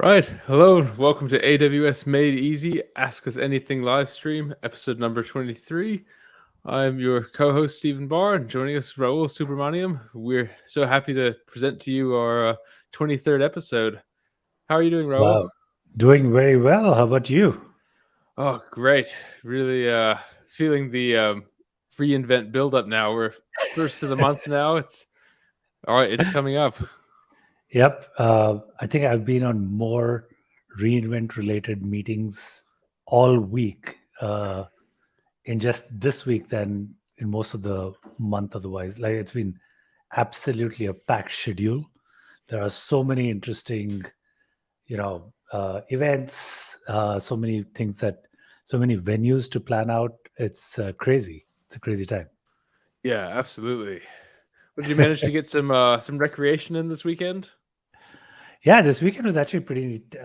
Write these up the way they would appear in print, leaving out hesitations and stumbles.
Right. Hello. Welcome to AWS Made Easy Ask Us Anything live stream, episode number 23. I'm your co-host, Stephen Barr, and joining us, Rahul Subramaniam. We're so happy to present to you our 23rd episode. How are you doing, Rahul? Wow. Doing very well. How about you? Oh, great. Really feeling the ReInvent build-up now. We're first of the month now. It's all right. It's coming up. Yep. I think I've been on more reInvent related meetings all week in just this week than in most of the month otherwise. Like it's been absolutely a packed schedule. There are so many interesting, events, so many venues to plan out. It's crazy. It's a crazy time. Yeah, absolutely. Did you manage to get some recreation in this weekend? Yeah, this weekend was actually pretty neat.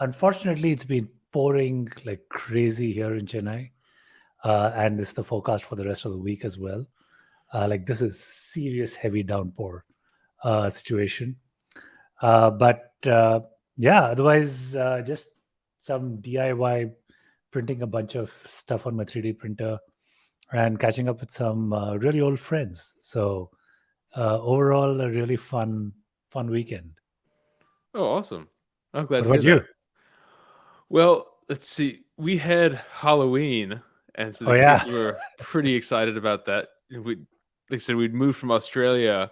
Unfortunately, it's been pouring like crazy here in Chennai, and it's the forecast for the rest of the week as well. This is serious heavy downpour situation. But yeah, otherwise, just some DIY printing a bunch of stuff on my 3D printer and catching up with some really old friends. So overall, a really fun weekend. Oh, awesome. I'm glad What to hear about you? that. Well, let's see. We had Halloween, and so Oh the yeah. kids were pretty excited about that. Like I said, we'd moved from Australia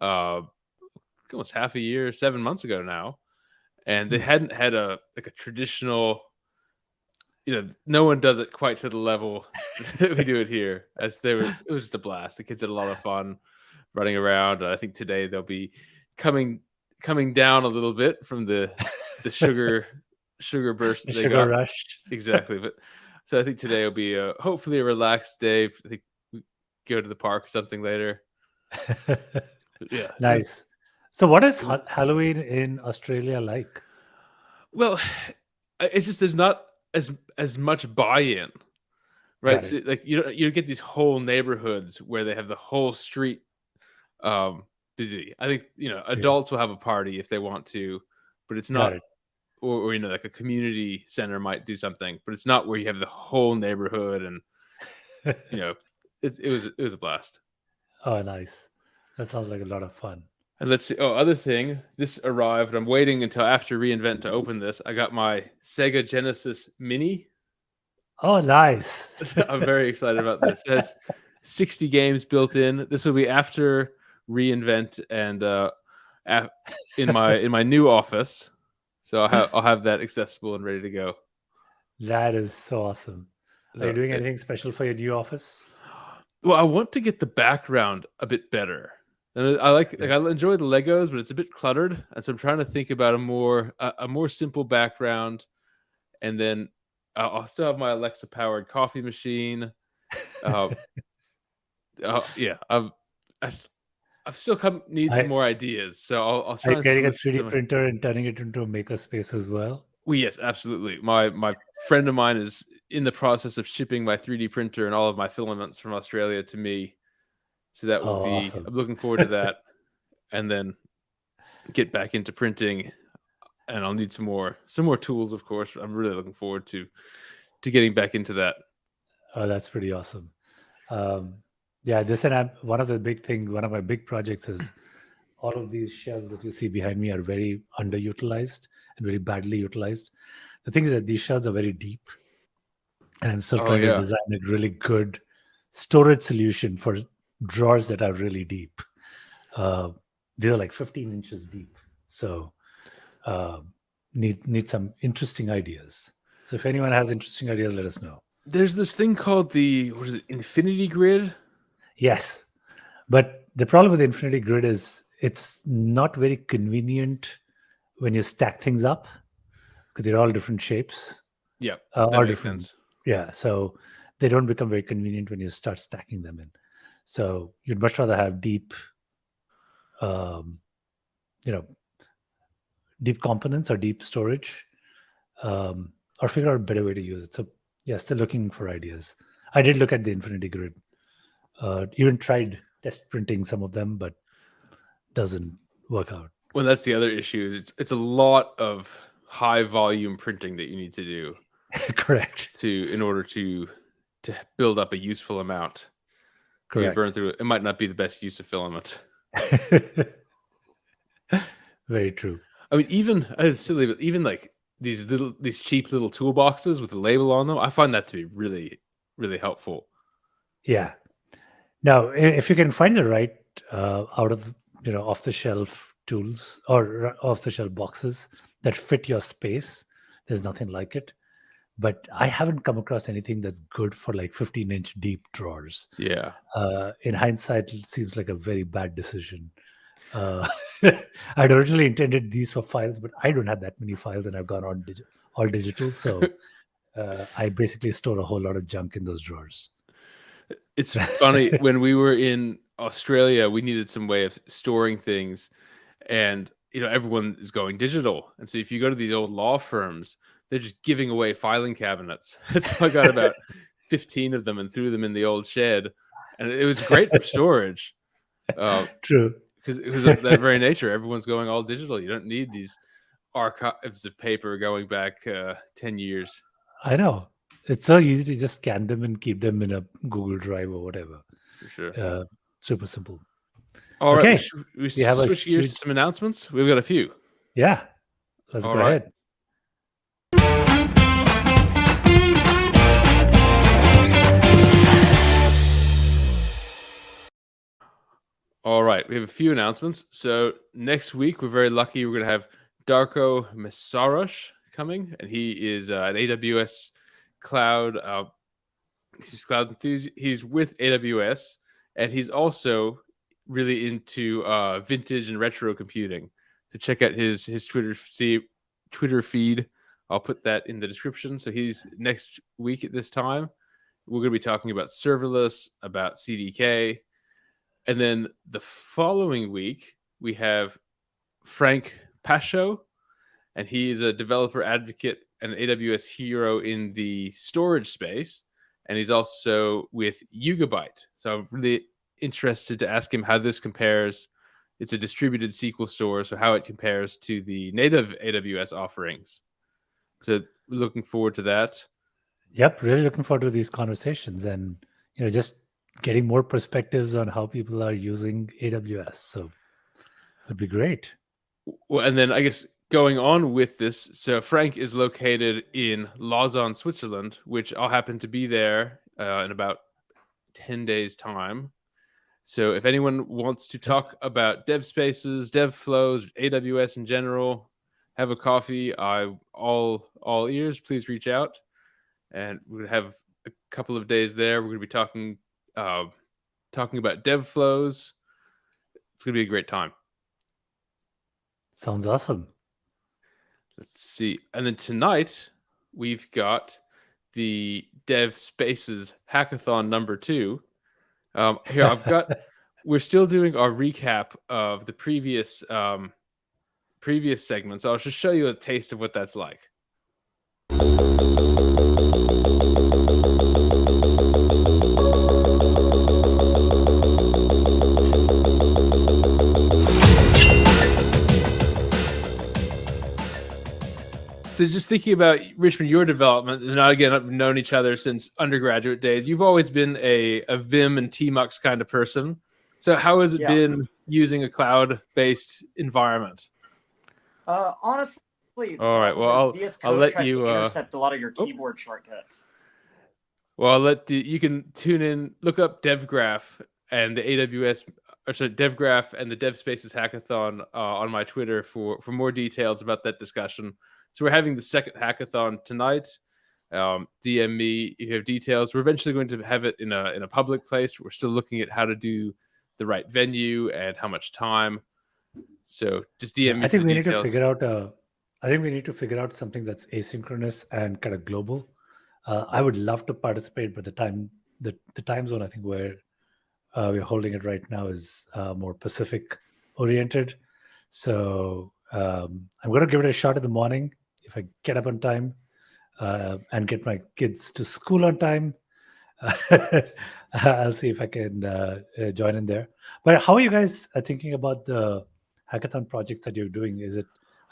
almost half a year, 7 months ago now, and they hadn't had a traditional. No one does it quite to the level that we do it here. It was just a blast. The kids had a lot of fun running around. I think today they'll be coming down a little bit from the sugar burst that they Sugar got. rush. Exactly. But so I think today will be hopefully a relaxed day. I think we go to the park or something later. But yeah. Nice. So what is Halloween in Australia like? Well, it's just there's not as much buy-in, right? Got So it. like you get these whole neighborhoods where they have the whole street busy. I think Yeah. adults will have a party if they want to, but it's Got not. it. Or like a community center might do something, but it's not where you have the whole neighborhood and it was a blast. Oh, nice. That sounds like a lot of fun. And let's see. Oh, other thing, this arrived. I'm waiting until after reInvent to open this. I got my Sega Genesis Mini. Oh, nice. I'm very excited about this. It has 60 games built in. This will be after reInvent and in my new office. So I'll have that accessible and ready to go. That is so awesome. Are you doing anything special for your new office? Well, I want to get the background a bit better. And I like I enjoy the Legos, but it's a bit cluttered. And so I'm trying to think about a more simple background. And then I'll still have my Alexa powered coffee machine. Yeah, I've still need some more ideas. So I'll try and getting a 3D printer and turning it into a makerspace as well. Well, yes, absolutely. My friend of mine is in the process of shipping my 3D printer and all of my filaments from Australia to me. So that will be awesome. I'm looking forward to that. And then get back into printing, and I'll need some more tools, of course. I'm really looking forward to getting back into that. Oh, that's pretty awesome. Yeah, one of my big projects is all of these shelves that you see behind me are very underutilized and very badly utilized. The thing is that these shelves are very deep, and I'm still trying to design a really good storage solution for drawers that are really deep. They're like 15 inches deep. So need some interesting ideas. So if anyone has interesting ideas, let us know. There's this thing called the Infinity Grid. Yes, but the problem with the Infinity Grid is it's not very convenient when you stack things up because they're all different shapes. Yeah, or different. Sense. Yeah, so they don't become very convenient when you start stacking them in. So you'd much rather have deep, deep components or deep storage, or figure out a better way to use it. So yeah, still looking for ideas. I did look at the Infinity Grid. Even tried test printing some of them, but doesn't work out. Well, that's the other issue. Is it's a lot of high volume printing that you need to do Correct. in order to build up a useful amount. You Correct. burn through it. It might not be the best use of filament. Very true. I mean, even it's silly, but even like these cheap little toolboxes with a label on them, I find that to be really, really helpful. Yeah. Now, if you can find the right out of off the shelf tools or off the shelf boxes that fit your space, there's nothing like it. But I haven't come across anything that's good for like 15-inch deep drawers. Yeah. In hindsight, it seems like a very bad decision. I'd originally intended these for files, but I don't have that many files, and I've gone on all digital. So I basically store a whole lot of junk in those drawers. It's funny, when we were in Australia, we needed some way of storing things, and everyone is going digital. And so if you go to these old law firms, they're just giving away filing cabinets. So I got about 15 of them and threw them in the old shed, and it was great for storage. True. Because it was of that very nature. Everyone's going all digital. You don't need these archives of paper going back 10 years. I know. It's so easy to just scan them and keep them in a Google Drive or whatever. For sure. Super simple. All okay. right. We switch gears to some announcements. We've got a few. Yeah. Let's go ahead. All right. We have a few announcements. So next week, we're very lucky. We're going to have Darko Mesarosh coming, and he is an AWS cloud. He's cloud enthusiast. He's with AWS, and he's also really into vintage and retro computing. So check out his Twitter feed. I'll put that in the description. So he's next week at this time. We're going to be talking about serverless, about CDK. And then the following week, we have Frank Pasho, and he is a developer advocate and AWS hero in the storage space. And he's also with Yugabyte. So I'm really interested to ask him how this compares. It's a distributed SQL store, so how it compares to the native AWS offerings. So we're looking forward to that. Yep, really looking forward to these conversations, and just getting more perspectives on how people are using AWS. So it'd be great. Well, and then I guess going on with this, so Frank is located in Lausanne, Switzerland, which I'll happen to be there in about 10 days' time. So if anyone wants to talk about dev spaces, dev flows, AWS in general, have a coffee, I'm all ears. Please reach out. And we're going to have a couple of days there. We're going to be talking about dev flows. It's going to be a great time. Sounds awesome. Let's see. And then tonight, we've got the Dev Spaces Hackathon number 2. Here, we're still doing our recap of the previous segments. I'll just show you a taste of what that's like. So just thinking about, Richmond, your development, and again, I've known each other since undergraduate days. You've always been a Vim and Tmux kind of person. So how has it been using a cloud-based environment? Honestly, all right. Well, I'll let you intercept a lot of your keyboard shortcuts. Well, you can tune in, look up DevGraph and the DevGraph and the Dev Spaces Hackathon on my Twitter for more details about that discussion. So we're having the second hackathon tonight. DM me, you have details. We're eventually going to have it in a public place. We're still looking at how to do the right venue and how much time. So just DM me. I think we need to figure out. I think we need to figure out something that's asynchronous and kind of global. I would love to participate, but the time zone I think where we're holding it right now is more Pacific oriented. So I'm going to give it a shot in the morning if I get up on time and get my kids to school on time. I'll see if I can join in there. But how are you guys thinking about the hackathon projects that you're doing?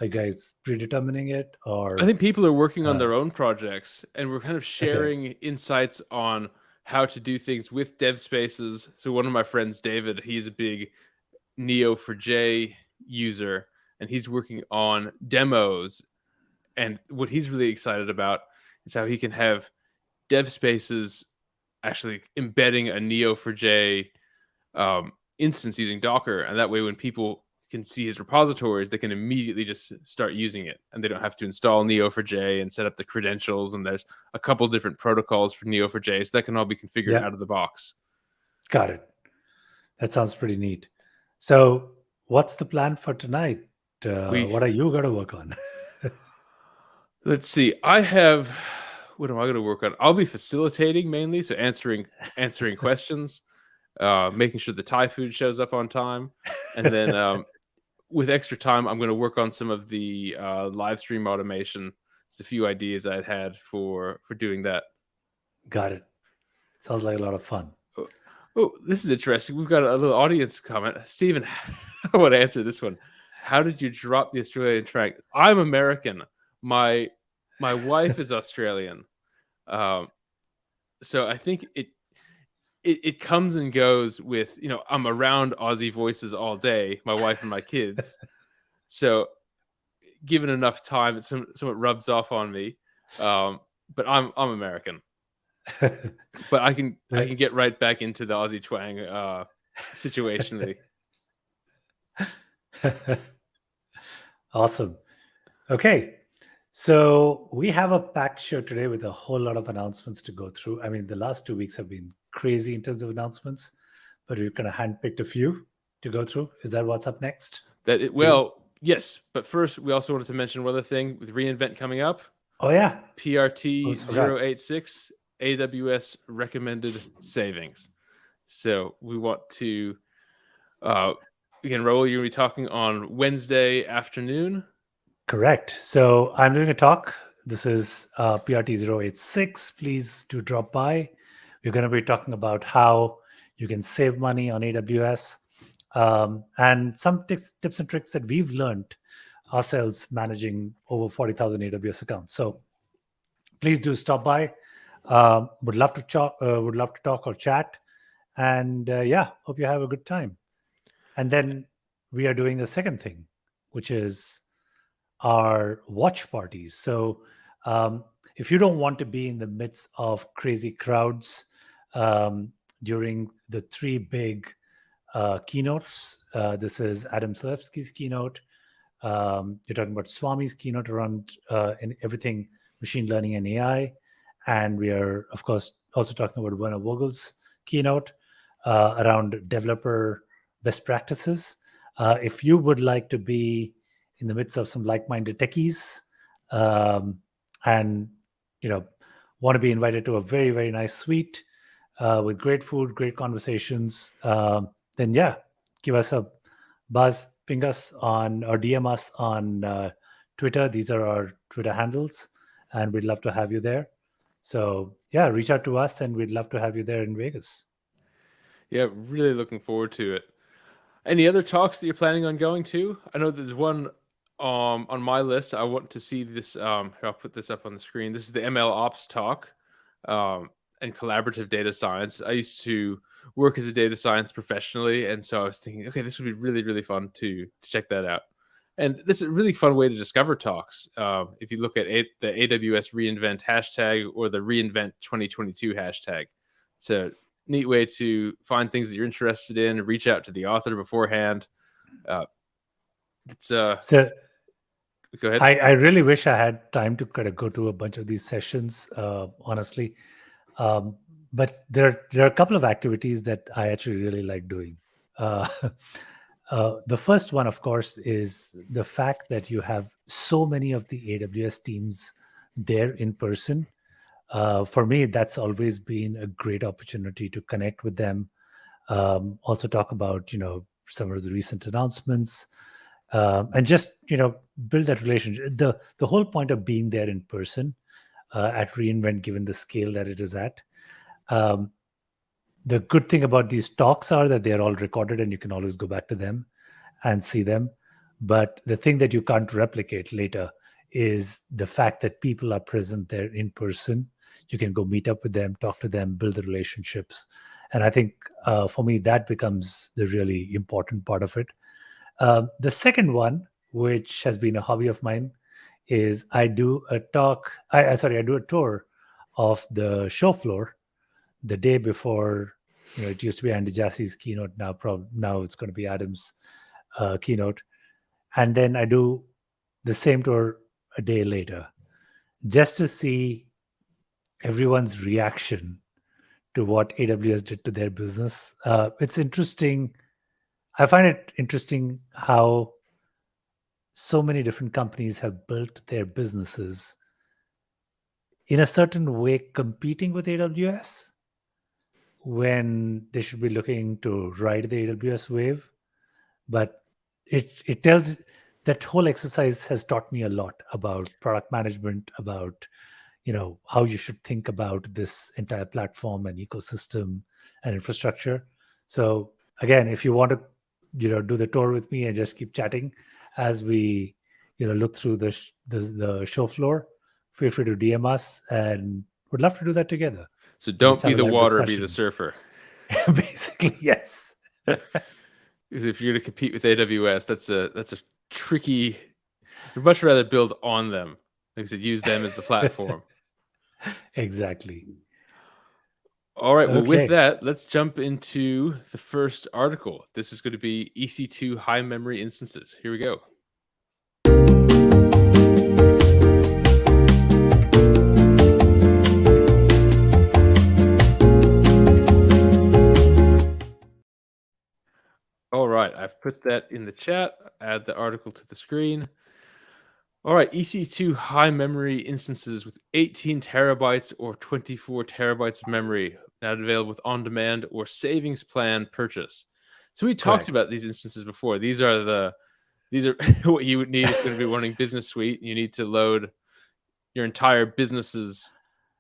Like, guys predetermining it, or I think people are working on their own projects, and we're kind of sharing insights on how to do things with dev spaces. So one of my friends, David, he's a big Neo4j user, and he's working on demos. And what he's really excited about is how he can have dev spaces actually embedding a Neo4j instance using Docker, and that way when people can see his repositories, they can immediately just start using it, and they don't have to install Neo4j and set up the credentials. And there's a couple different protocols for Neo4j, so that can all be configured out of the box. Got it. That sounds pretty neat. So what's the plan for tonight? What are you going to work on? Let's see. What am I going to work on? I'll be facilitating mainly, so answering questions, making sure the Thai food shows up on time, and then with extra time, I'm going to work on some of the live stream automation. It's a few ideas I'd had for doing that. Got it. Sounds like a lot of fun. Oh, this is interesting. We've got a little audience comment. Stephen, I want to answer this one. How did you drop the Australian track? I'm American. My wife is Australian. So I think it comes and goes with, I'm around Aussie voices all day, my wife and my kids. So given enough time, it somewhat rubs off on me. But I'm American. But I can get right back into the Aussie twang situationally. Awesome. Okay. So we have a packed show today with a whole lot of announcements to go through. I mean, the last 2 weeks have been crazy in terms of announcements, but we've kind of handpicked a few to go through. Is that what's up next? Yes. But first, we also wanted to mention one other thing with ReInvent coming up. Oh, yeah. PRT 086, AWS recommended savings. So we want to, again, Rahul, you're going to be talking on Wednesday afternoon. Correct. So I'm doing a talk. This is PRT 086. Please do drop by. We're going to be talking about how you can save money on AWS and some tips and tricks that we've learned ourselves managing over 40,000 AWS accounts. So please do stop by. Would love to talk or chat. And hope you have a good time. And then we are doing the second thing, which is our watch parties. So if you don't want to be in the midst of crazy crowds during the three big keynotes, this is Adam Selipsky's keynote. You're talking about Swami's keynote around in everything machine learning and AI. And we are, of course, also talking about Werner Vogel's keynote around developer best practices. If you would like to be in the midst of some like-minded techies and want to be invited to a very, very nice suite with great food, great conversations, then give us a buzz, ping us on or DM us on Twitter. These are our Twitter handles, and we'd love to have you there. So reach out to us, and we'd love to have you there in Vegas. Yeah, really looking forward to it. Any other talks that you're planning on going to? I know there's one on my list. I want to see this. I'll put this up on the screen. This is the ML Ops talk and collaborative data science. I used to work as a data science professionally, and so I was thinking, okay, this would be really, really fun to check that out. And this is a really fun way to discover talks. If you look at the AWS reInvent hashtag or the reInvent 2022 hashtag. It's a neat way to find things that you're interested in, reach out to the author beforehand. So go ahead. I really wish I had time to kind of go to a bunch of these sessions, honestly. But there are a couple of activities that I actually really like doing. The first one, of course, is the fact that you have so many of the AWS teams there in person. For me, that's always been a great opportunity to connect with them. Also talk about, some of the recent announcements and just, build that relationship. The whole point of being there in person at reInvent, given the scale that it is at, the good thing about these talks are that they're all recorded and you can always go back to them and see them. But the thing that you can't replicate later is the fact that people are present there in person. You can go meet up with them, talk to them, build the relationships. And I think for me, that becomes the really important part of it. The second one, which has been a hobby of mine, is I do a tour of the show floor the day before. It used to be Andy Jassy's keynote. Now it's going to be Adam's keynote. And then I do the same tour a day later, just to see everyone's reaction to what AWS did to their business. It's interesting. I find it interesting how so many different companies have built their businesses in a certain way, competing with AWS, when they should be looking to ride the AWS wave. But it tells, that whole exercise has taught me a lot about product management, about how you should think about this entire platform and ecosystem and infrastructure. So again, if you want to do the tour with me and just keep chatting as we look through the show floor, feel free to DM us, and would love to do that together. So don't be the water, be the surfer. Basically, yes. Because if you're going to compete with AWS, that's a tricky. We'd much rather build on them. Like I said, use them as the platform. Exactly. All right. Well, with that, let's jump into the first article. This is going to be EC2 high memory instances. Here we go. All right, I've put that in the chat. Add the article to the screen. All right, EC2 high memory instances with 18 terabytes or 24 terabytes of memory, now available with on-demand or savings plan purchase. So we talked about these instances before. These are what you would need if you're going to be running Business Suite. You need to load your entire business's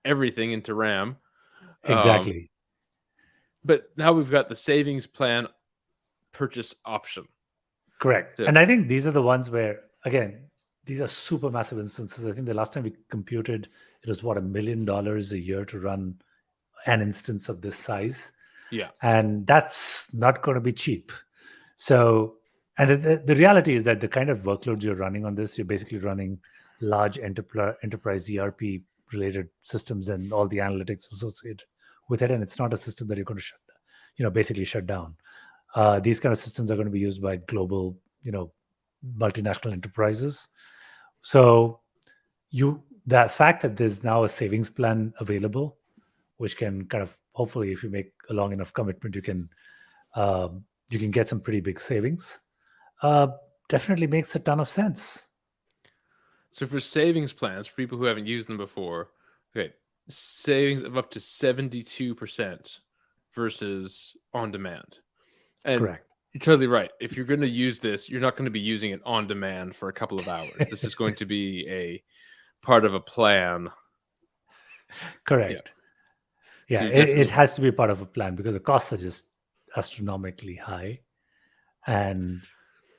everything into RAM. Exactly. But now we've got the savings plan purchase option. Correct. So, and I think these are the ones where, again, these are super massive instances. I think the last time we computed, it was $1 million a year to run an instance of this size. Yeah. And that's not going to be cheap. So, and the reality is that the kind of workloads you're running on this, you're basically running large enterprise ERP related systems and all the analytics associated with it. And it's not a system that you're going to basically shut down. These kind of systems are going to be used by global, multinational enterprises. So the fact that there's now a savings plan available, which can kind of, hopefully, if you make a long enough commitment, you can get some pretty big savings. Definitely makes a ton of sense. So for savings plans, for people who haven't used them before, savings of up to 72% versus on demand. And correct. You're totally right. If you're going to use this, you're not going to be using it on demand for a couple of hours. This is going to be a part of a plan. Correct. Yeah, so it has to be part of a plan because the costs are just astronomically high. And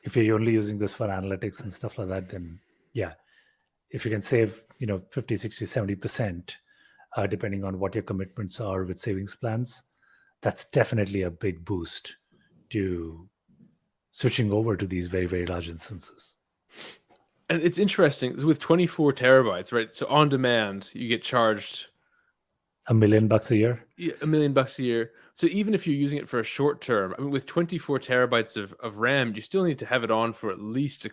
if you're only using this for analytics and stuff like that, then yeah, if you can save, 50, 60, 70%, depending on what your commitments are with savings plans, that's definitely a big boost to switching over to these very, very large instances. And it's interesting with 24 terabytes, right? So on demand, you get charged $1 million a year. Yeah, $1 million a year. So even if you're using it for a short term, I mean, with 24 terabytes of RAM, you still need to have it on for at least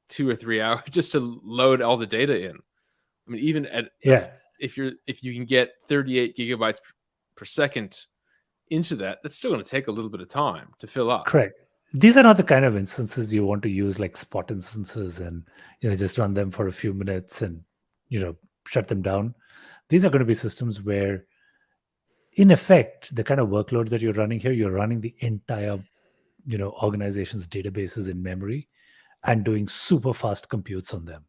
2 or 3 hours just to load all the data in. I mean, even if you can get 38 gigabytes per second into that, that's still going to take a little bit of time to fill up. Correct. These are not the kind of instances you want to use like spot instances and just run them for a few minutes and shut them down. These are going to be systems where, in effect, the kind of workloads that you're running here, you're running the entire organization's databases in memory and doing super fast computes on them.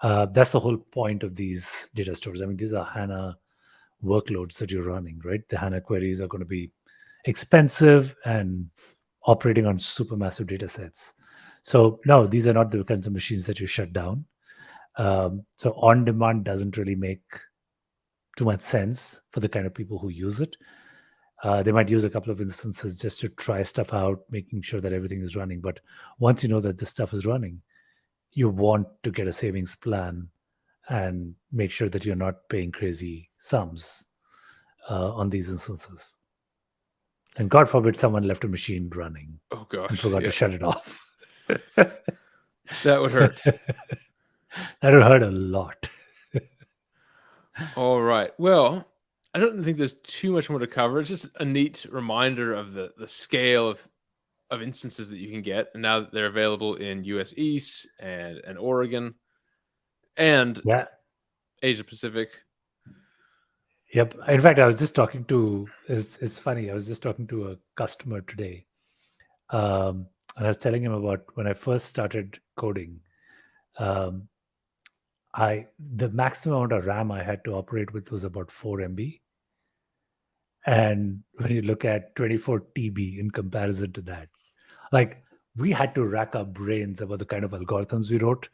That's the whole point of these data stores. I mean, these are HANA workloads that you're running, right? The HANA queries are going to be expensive and operating on super massive data sets. So no, these are not the kinds of machines that you shut down. So on demand doesn't really make too much sense for the kind of people who use it. They might use a couple of instances just to try stuff out, making sure that everything is running. But once you know that this stuff is running, you want to get a savings plan and make sure that you're not paying crazy sums on these instances. And God forbid someone left a machine running Oh gosh, and forgot to shut it off. That would hurt. That would hurt a lot. All right. Well, I don't think there's too much more to cover. It's just a neat reminder of the scale of instances that you can get, and now that they're available in US East and Oregon and Yeah. Asia Pacific. Yep. In fact, I was just talking to, it's funny, I was just talking to a customer today. And I was telling him about when I first started coding, the maximum amount of RAM I had to operate with was about 4 MB. And when you look at 24 TB in comparison to that, like we had to rack our brains about the kind of algorithms we wrote,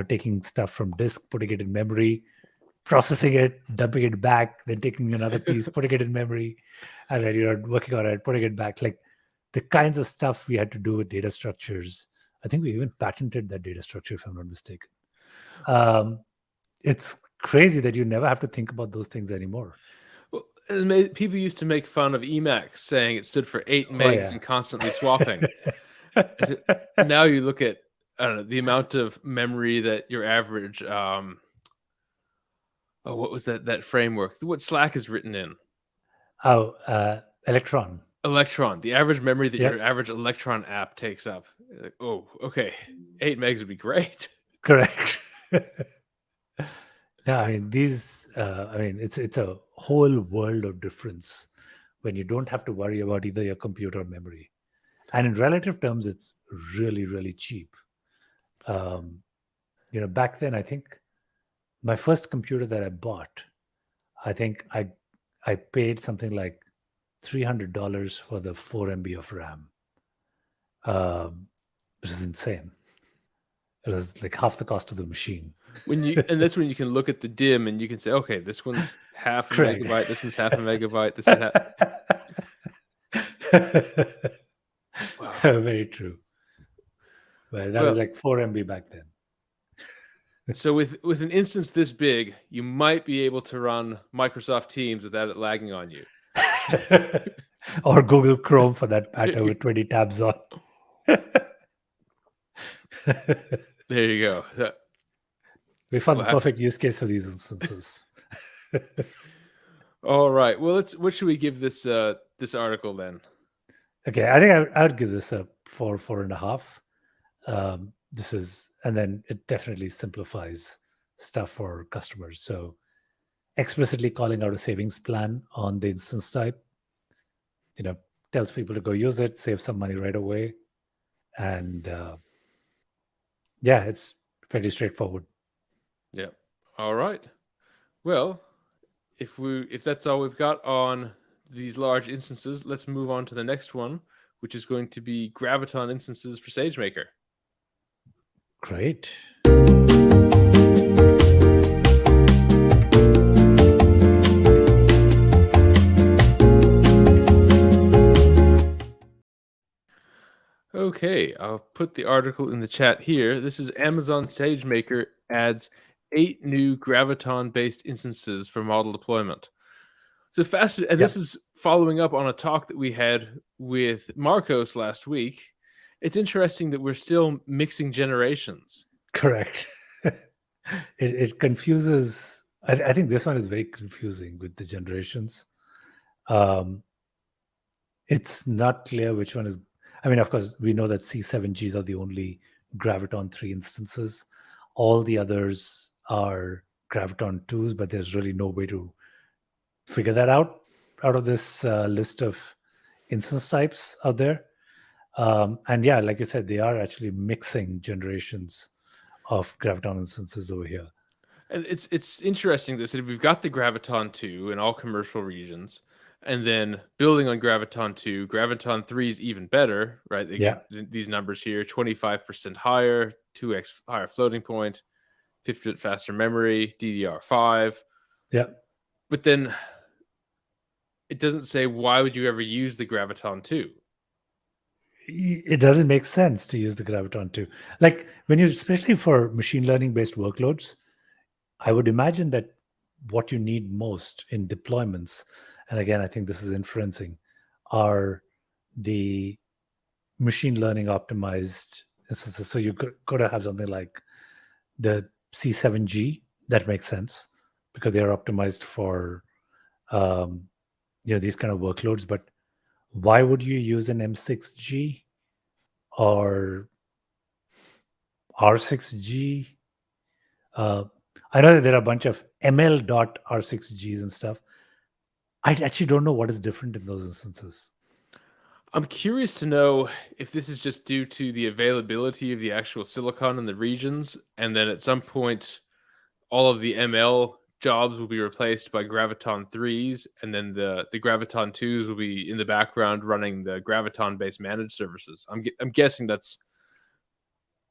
taking stuff from disk, putting it in memory, processing it, dumping it back, then taking another piece, putting it in memory, and then working on it, putting it back. Like the kinds of stuff we had to do with data structures. I think we even patented that data structure, if I'm not mistaken. It's crazy that you never have to think about those things anymore. Well, people used to make fun of Emacs, saying it stood for 8 megs and constantly swapping. Now you look at, I don't know, the amount of memory that your average what was that framework? What Slack is written in? Electron. Electron. The average memory that your average Electron app takes up. Like, oh, okay. 8 megs would be great. Correct. Yeah, I mean it's a whole world of difference when you don't have to worry about either your computer or memory. And in relative terms, it's really, really cheap. Back then, I think my first computer that I bought, I think I paid something like $300 for the 4 MB of RAM, which is insane. It was like half the cost of the machine. And that's when you can look at the DIM and you can say, okay, this one's half a megabyte, this one's half a megabyte, this is half. Wow. Very true. Well, that was like 4 MB back then. So with an instance this big, you might be able to run Microsoft Teams without it lagging on you. Or Google Chrome for that matter with 20 tabs on. There you go. We found the perfect use case for these instances. All right. Well, what should we give this article then? Okay, I think I would give this a 4.5. And then it definitely simplifies stuff for customers. So explicitly calling out a savings plan on the instance type, tells people to go use it, save some money right away. And it's fairly straightforward. Yeah. All right. Well, if that's all we've got on these large instances, let's move on to the next one, which is going to be Graviton Instances for SageMaker. Great. Okay, I'll put the article in the chat here. This is Amazon SageMaker adds 8 new Graviton-based instances for model deployment. So fascinating, and this is following up on a talk that we had with Marcos last week. It's interesting that we're still mixing generations. Correct. It confuses. I think this one is very confusing with the generations. It's not clear which one is. I mean, of course, we know that C7Gs are the only Graviton 3 instances. All the others are Graviton 2s, but there's really no way to figure that out of this list of instance types out there. And yeah, like you said, they are actually mixing generations of Graviton instances over here. And it's interesting that we've got the Graviton 2 in all commercial regions, And then building on Graviton 2, Graviton 3 is even better, right? They Yeah. give these numbers here, 25% higher, 2x higher floating point, 50% faster memory, DDR5. Yeah. But then it doesn't say why would you ever use the Graviton 2? It doesn't make sense to use the Graviton 2. Like when you, especially for machine learning based workloads, I would imagine that what you need most in deployments, and again, I think this is inferencing, are the machine learning optimized instances. So you could have something like the C7G that makes sense because they are optimized for these kind of workloads. But why would you use an M6G or R6G? I know that there are a bunch of ML.R6Gs and stuff. I actually don't know what is different in those instances. I'm curious to know if this is just due to the availability of the actual silicon in the regions, and then at some point, all of the ML jobs will be replaced by Graviton 3s, and then the Graviton 2s will be in the background running the Graviton-based managed services. I'm guessing that's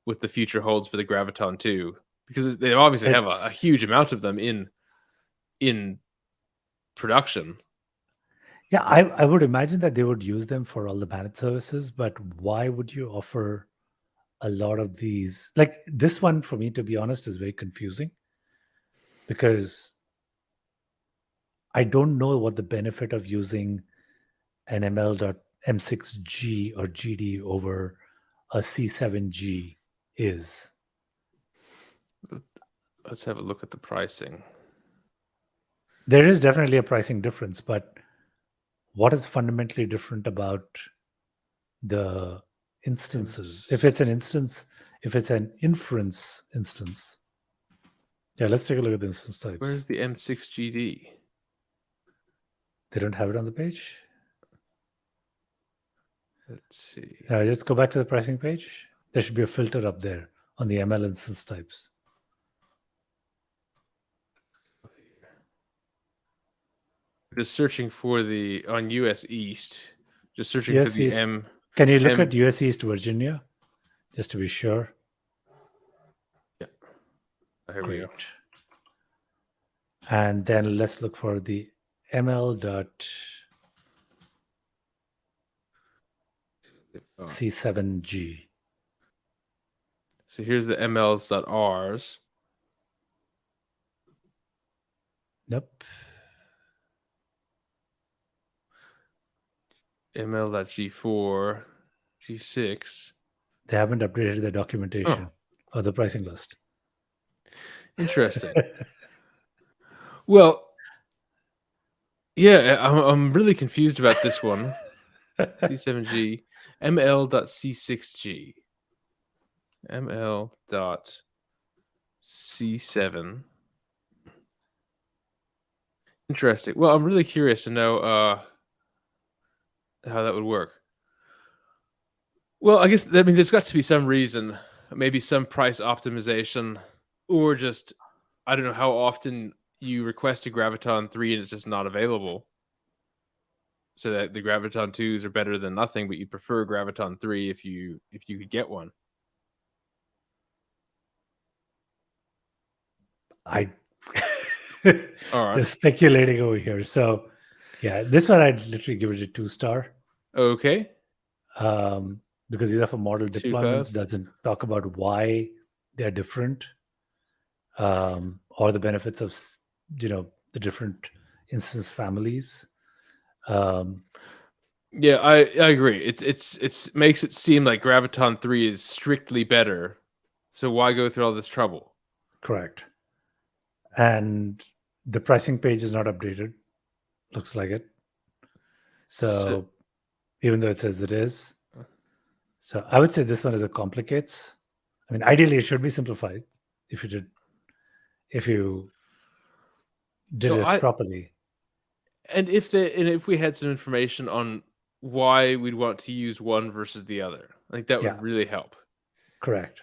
what the future holds for the Graviton 2, because they obviously have a huge amount of them in production. Yeah, I would imagine that they would use them for all the managed services, but why would you offer a lot of these? Like this one, for me, to be honest, is very confusing because I don't know what the benefit of using an ML.M6G or GD over a C7G is. Let's have a look at the pricing. There is definitely a pricing difference, but what is fundamentally different about the instances? If it's an instance, if it's an inference instance. Yeah, let's take a look at the instance types. Where's the M6GD? They don't have it on the page. Let's see. Just go back to the pricing page. There should be a filter up there on the ML instance types. Just searching for on US East. Just searching US for the East. M. Can you look at US East Virginia, just to be sure? Yeah. Here we go. And then let's look for the ML.C7G. So here's the MLs.Rs. Nope. ML.G4, G6. They haven't updated the documentation or the pricing list. Interesting. Well, yeah, I'm really confused about this one. C7G, ML.C6G, ML.C7. Interesting. Well, I'm really curious to know how that would work. Well, I guess, there's got to be some reason, maybe some price optimization, or just, I don't know how often you request a Graviton 3 and it's just not available. So that the Graviton 2s are better than nothing, but you prefer Graviton 3 if you could get one. All right. They're speculating over here. So yeah, this one I'd literally give it a 2-star. Okay. Because these are for model deployments, doesn't talk about why they're different, or the benefits of the different instance families. Yeah, I agree. It's makes it seem like Graviton 3 is strictly better. So why go through all this trouble? Correct. And the pricing page is not updated. Looks like it. So even though it says it is. So I would say this one is a complicates. I mean, ideally it should be simplified if you did this properly. And if we had some information on why we'd want to use one versus the other, like that would really help. Correct.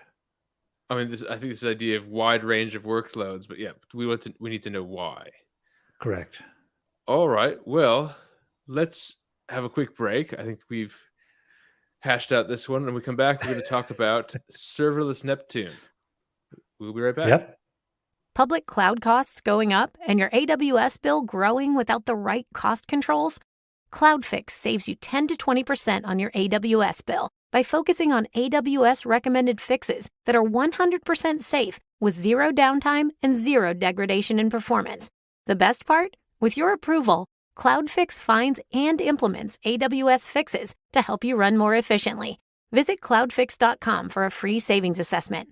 I mean, I think this idea of wide range of workloads, but yeah, we need to know why. Correct. All right. Well, let's have a quick break. I think we've hashed out this one. And when we come back, we're going to talk about serverless Neptune. We'll be right back. Yep. Public cloud costs going up and your AWS bill growing without the right cost controls? CloudFix saves you 10 to 20% on your AWS bill by focusing on AWS recommended fixes that are 100% safe with zero downtime and zero degradation in performance. The best part? With your approval, CloudFix finds and implements AWS fixes to help you run more efficiently. Visit cloudfix.com for a free savings assessment.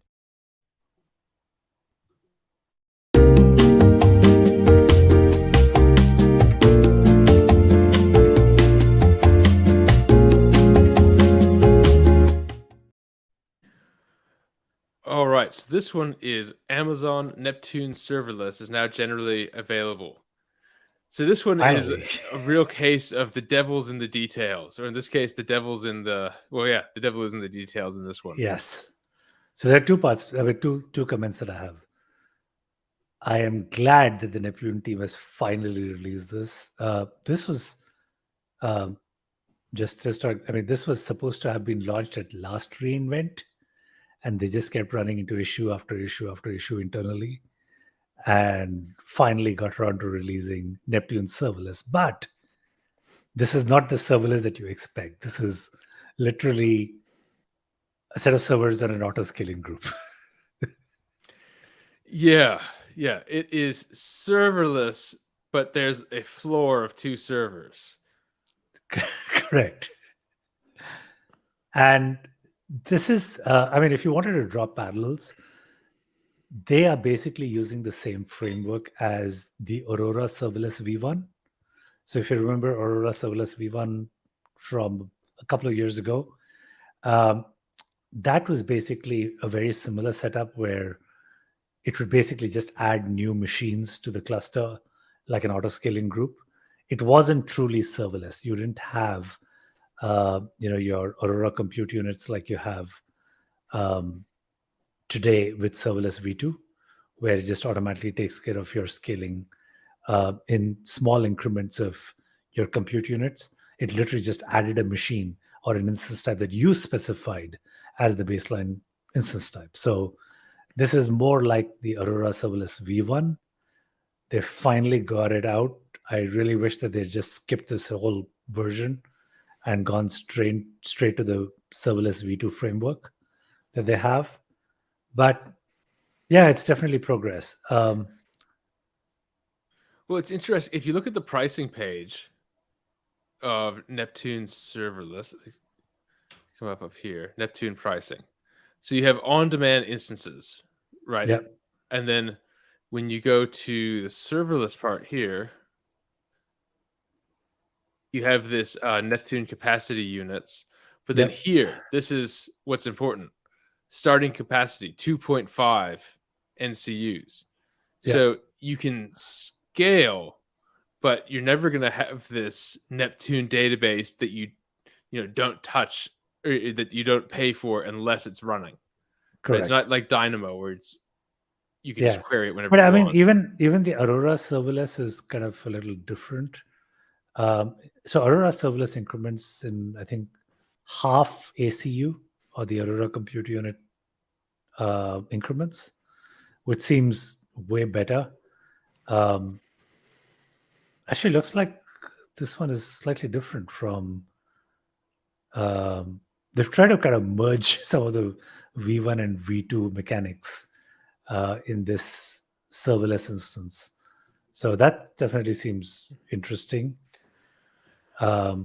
All right, so this one is Amazon Neptune Serverless is now generally available. So this one is a real case of the devil's in the details, or in this case, the devil is in the details in this one. Yes. So there are two parts. I mean, two comments that I have. I am glad that the Neptune team has finally released this. This was just to start. I mean, this was supposed to have been launched at last reInvent, and they just kept running into issue after issue after issue internally, and finally got around to releasing Neptune Serverless. But this is not the serverless that you expect. This is literally a set of servers and an auto-scaling group. Yeah, it is serverless, but there's a floor of 2 servers. Correct. And this is, I mean, if you wanted to draw parallels, they are basically using the same framework as the Aurora Serverless V1. So if you remember Aurora Serverless V1 from a couple of years ago, that was basically a very similar setup where it would basically just add new machines to the cluster like an auto-scaling group. It wasn't truly serverless. You didn't have your Aurora compute units like you have today with Serverless V2, where it just automatically takes care of your scaling in small increments of your compute units. It literally just added a machine or an instance type that you specified as the baseline instance type. So this is more like the Aurora Serverless V1. They finally got it out. I really wish that they just skipped this whole version and gone straight to the Serverless V2 framework that they have. But yeah, it's definitely progress. Well, it's interesting. If you look at the pricing page of Neptune Serverless, come up here, Neptune pricing. So you have on-demand instances, right? Yep. And then when you go to the serverless part here, you have this Neptune capacity units. But then here, this is what's important. Starting capacity, 2.5 NCUs. So you can scale, but you're never going to have this Neptune database that you don't touch or that you don't pay for unless it's running. Correct. Right? It's not like Dynamo where you can just query it whenever you want. But I mean, even the Aurora Serverless is kind of a little different. So Aurora Serverless increments in, I think, half ACU or the Aurora compute unit increments, which seems way better. Actually, looks like this one is slightly different from. They've tried to kind of merge some of the V1 and V2 mechanics in this serverless instance. So that definitely seems interesting. I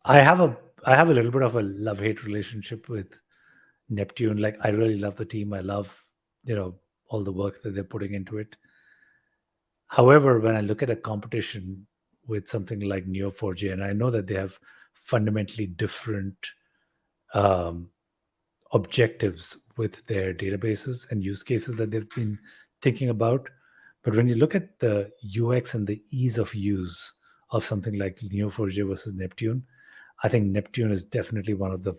have a little bit of a love-hate relationship with Neptune. Like, I really love the team. I love, all the work that they're putting into it. However, when I look at a competition with something like Neo4j, and I know that they have fundamentally different objectives with their databases and use cases that they've been thinking about. But when you look at the UX and the ease of use of something like Neo4j versus Neptune, I think Neptune is definitely one of the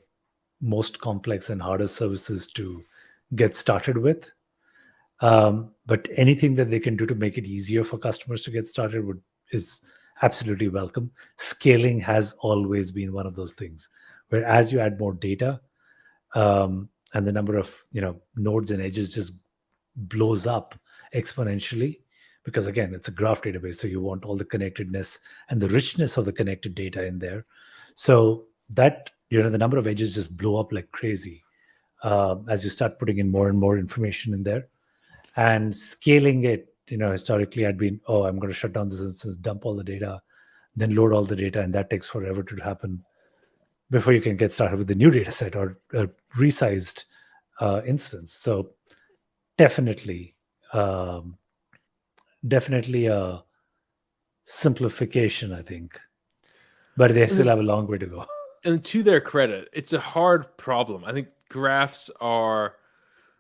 most complex and hardest services to get started with. But anything that they can do to make it easier for customers to get started is absolutely welcome. Scaling has always been one of those things where as you add more data, and the number of nodes and edges just blows up exponentially, because again, it's a graph database, so you want all the connectedness and the richness of the connected data in there. So that the number of edges just blow up like crazy as you start putting in more and more information in there. And scaling it, historically I'd been, I'm going to shut down this instance, dump all the data, then load all the data, and that takes forever to happen before you can get started with the new data set or a resized instance. So definitely a simplification, I think. But they still have a long way to go. And to their credit, it's a hard problem. I think graphs are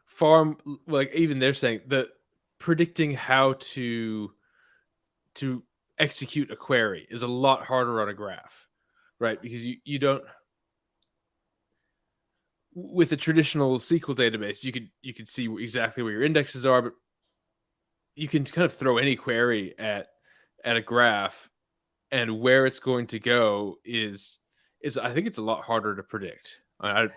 far, like even they're saying that predicting how to execute a query is a lot harder on a graph, right? Because you don't, with a traditional SQL database, you could see exactly where your indexes are, but you can kind of throw any query at a graph, and where it's going to go is I think it's a lot harder to predict. I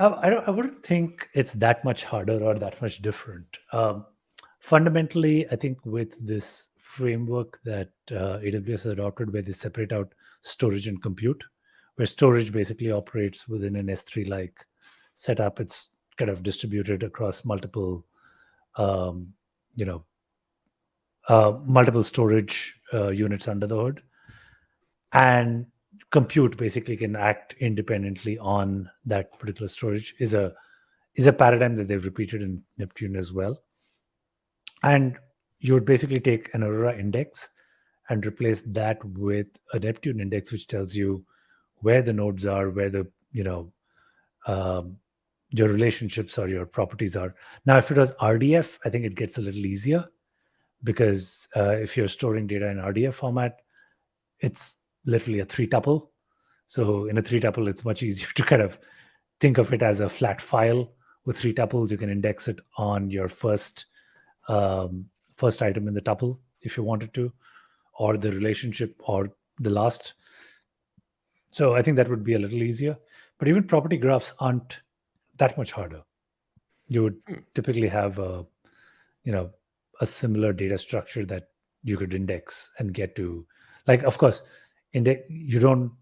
wouldn't think it's that much harder or that much different. Fundamentally, I think with this framework that AWS has adopted, where they separate out storage and compute, where storage basically operates within an S3-like setup, it's kind of distributed across multiple, multiple storage units under the hood, and compute basically can act independently on that particular storage is a paradigm that they've repeated in Neptune as well. And you would basically take an Aurora index and replace that with a Neptune index, which tells you where the nodes are, where the your relationships or your properties are. Now, if it was RDF, I think it gets a little easier, because if you're storing data in RDF format, it's literally a 3-tuple. So in a 3-tuple, it's much easier to kind of think of it as a flat file with 3 tuples. You can index it on your first item in the tuple if you wanted to, or the relationship, or the last. So I think that would be a little easier. But even property graphs aren't that much harder. You would typically have a similar data structure that you could index and get to. Like, of course, you don't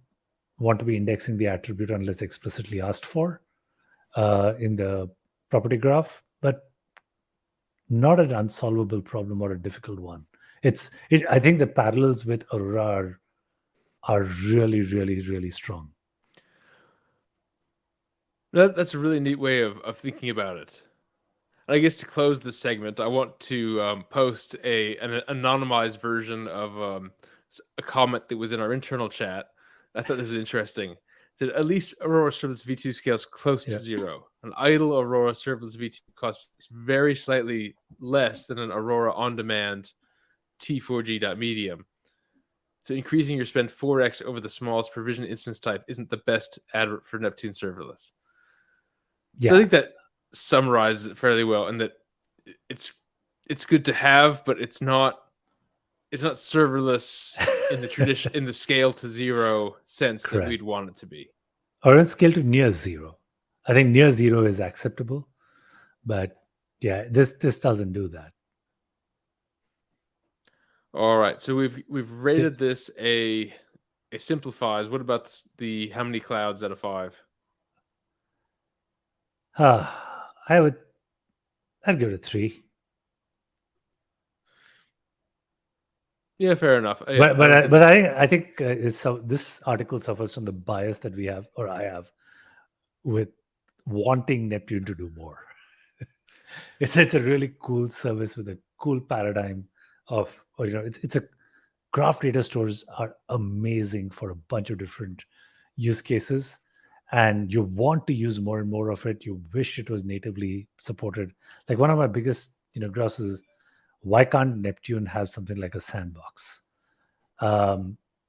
want to be indexing the attribute unless explicitly asked for in the property graph, but not an unsolvable problem or a difficult one. I think the parallels with Aurora are really, really, really strong. That's a really neat way of thinking about it. And I guess to close this segment, I want to post an anonymized version of a comment that was in our internal chat. I thought this was interesting. It said, at least Aurora Serverless V2 scales close to 0. An idle Aurora Serverless V2 costs very slightly less than an Aurora on-demand T4G.medium. So increasing your spend 4x over the smallest provision instance type isn't the best advert for Neptune Serverless. Yeah. So I think that summarizes it fairly well, and that it's good to have, but it's not serverless in the tradition, in the scale to 0 sense. Correct. That we'd want it to be, or in scale to near 0. I think near 0 is acceptable, but yeah, this doesn't do that. All right, so we've rated this a simplifies. What about the how many clouds out of 5? I'd give it a 3. Yeah, fair enough. But I think this article suffers from the bias that we have, or I have, with wanting Neptune to do more. It's a really cool service with a cool paradigm of, it's a graph data stores are amazing for a bunch of different use cases, and you want to use more and more of it. You wish it was natively supported. Like, one of my biggest graphs is, why can't Neptune have something like a sandbox,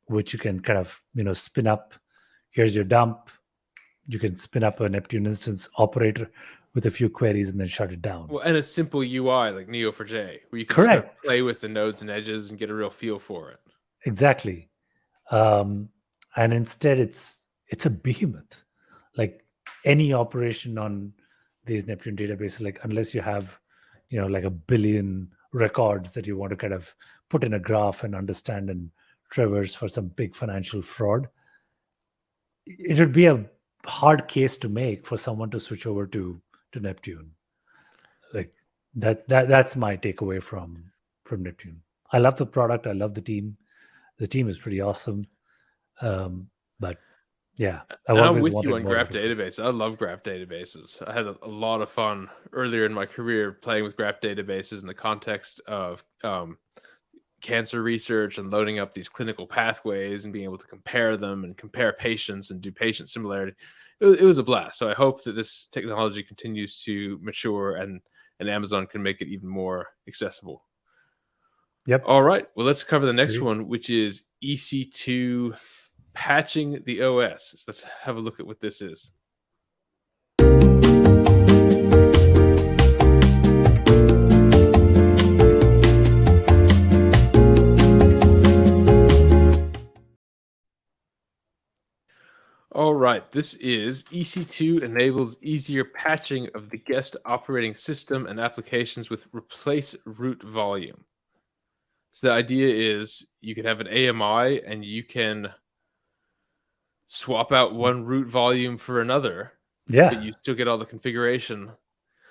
which you can kind of spin up? Here's your dump. You can spin up a Neptune instance operator with a few queries and then shut it down. Well, and a simple UI like Neo4j, where you can just kind of Correct. play with the nodes and edges and get a real feel for it. Exactly. And instead, it's a behemoth. Like any operation on these Neptune databases, like unless you have, like a billion records that you want to kind of put in a graph and understand and traverse for some big financial fraud, it would be a hard case to make for someone to switch over to Neptune. Like that's my takeaway from Neptune. I love the product. I love the team. The team is pretty awesome. But yeah, I'm with you on graph databases. I love graph databases. I had a lot of fun earlier in my career playing with graph databases in the context of cancer research and loading up these clinical pathways and being able to compare them and compare patients and do patient similarity. It was a blast. So I hope that this technology continues to mature and Amazon can make it even more accessible. Yep. All right. Well, let's cover the next one, which is EC2 patching the OS. So let's have a look at what this is. All right, this is EC2 enables easier patching of the guest operating system and applications with replace root volume. So the idea is you could have an AMI and you can swap out one root volume for another, but you still get all the configuration.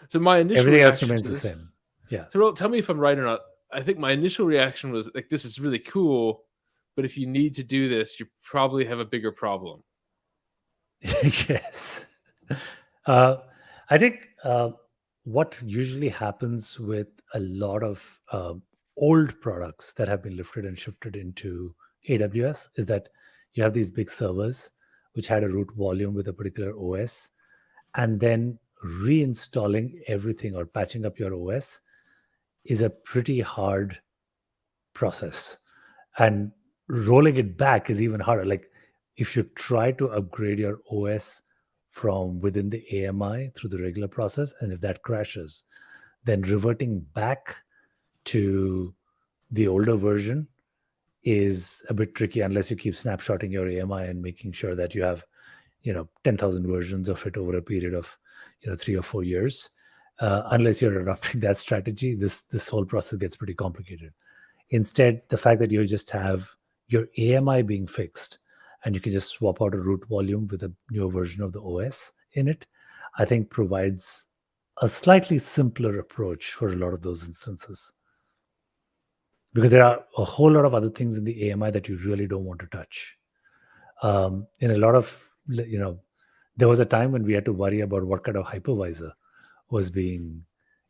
So my initial everything else reaction remains to the this, same. Yeah. So tell me if I'm right or not. I think my initial reaction was like, this is really cool, but if you need to do this, you probably have a bigger problem. Yes. I think what usually happens with a lot of old products that have been lifted and shifted into AWS is that you have these big servers which had a root volume with a particular OS, and then reinstalling everything or patching up your OS is a pretty hard process. And rolling it back is even harder. Like if you try to upgrade your OS from within the AMI through the regular process, and if that crashes, then reverting back to the older version is a bit tricky unless you keep snapshotting your AMI and making sure that you have 10,000 versions of it over a period of 3 or 4 years. Unless you're adopting that strategy, this whole process gets pretty complicated. Instead, the fact that you just have your AMI being fixed and you can just swap out a root volume with a newer version of the OS in it, I think provides a slightly simpler approach for a lot of those instances. Because there are a whole lot of other things in the AMI that you really don't want to touch. In a lot of, there was a time when we had to worry about what kind of hypervisor was being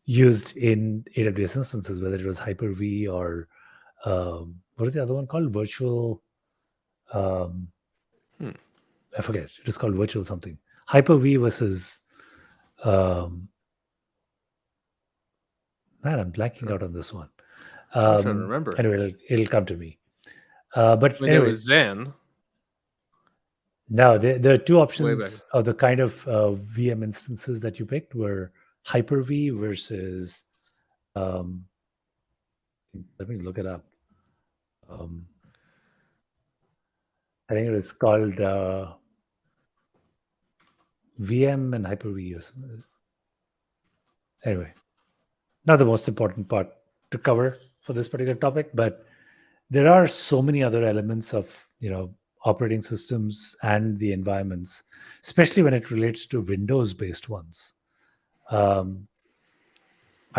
used in AWS instances, whether it was Hyper-V or what is the other one called? Virtual. I forget. It is called virtual something. Hyper-V versus. Man, I'm blanking out on this one. I'm trying to remember. Anyway, it'll come to me. But anyway, there was Zen. No, the two options of the kind of VM instances that you picked were Hyper-V versus. Let me look it up. I think it was called VM and Hyper-V or something. Anyway, not the most important part to cover for this particular topic, but there are so many other elements of operating systems and the environments, especially when it relates to Windows-based ones. I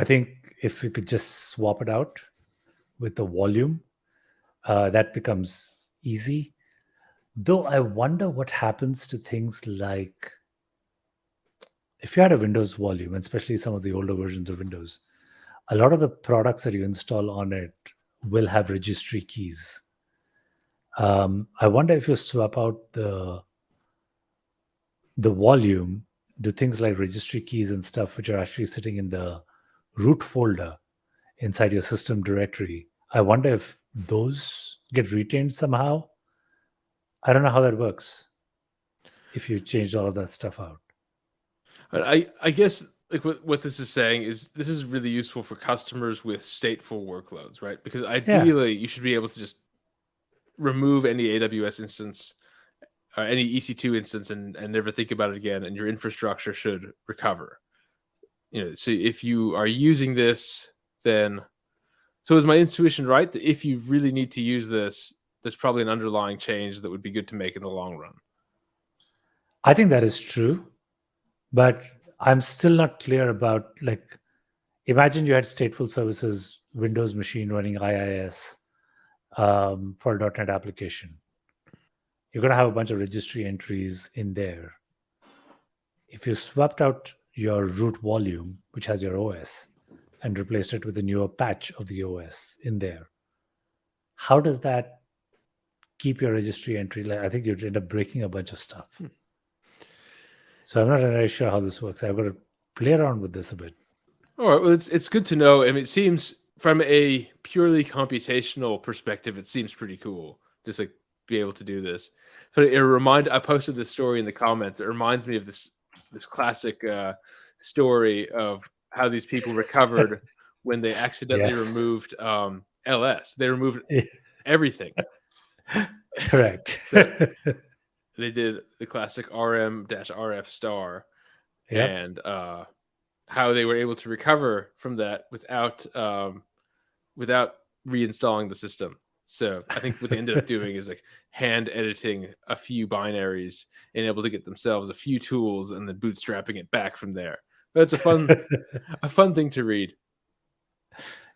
think if we could just swap it out with the volume, that becomes easy. Though I wonder what happens to things like if you had a Windows volume, and especially some of the older versions of Windows, a lot of the products that you install on it will have registry keys. I wonder if you swap out the volume, do things like registry keys and stuff, which are actually sitting in the root folder inside your system directory. I wonder if those get retained somehow. I don't know how that works if you changed all of that stuff out. I guess like what this is saying is this is really useful for customers with stateful workloads, right? Because ideally you should be able to just remove any AWS instance or any EC2 instance and never think about it again, and your infrastructure should recover. So if you are using this, then so is my intuition right that if you really need to use this, there's probably an underlying change that would be good to make in the long run? I think that is true, but I'm still not clear about, like, imagine you had stateful services, Windows machine running IIS for a .NET application. You're going to have a bunch of registry entries in there. If you swapped out your root volume, which has your OS, and replaced it with a newer patch of the OS in there, how does that keep your registry entry? Like, I think you'd end up breaking a bunch of stuff. So I'm not very sure how this works. I've got to play around with this a bit. All right. Well, it's good to know. I mean, it seems from a purely computational perspective, it seems pretty cool. Just like be able to do this. But I posted this story in the comments. It reminds me of this classic story of how these people recovered when they accidentally removed LS. They removed everything. Correct. So they did the classic RM-RF star, and how they were able to recover from that without reinstalling the system. So I think what they ended up doing is like hand editing a few binaries and able to get themselves a few tools and then bootstrapping it back from there. That's a fun thing to read.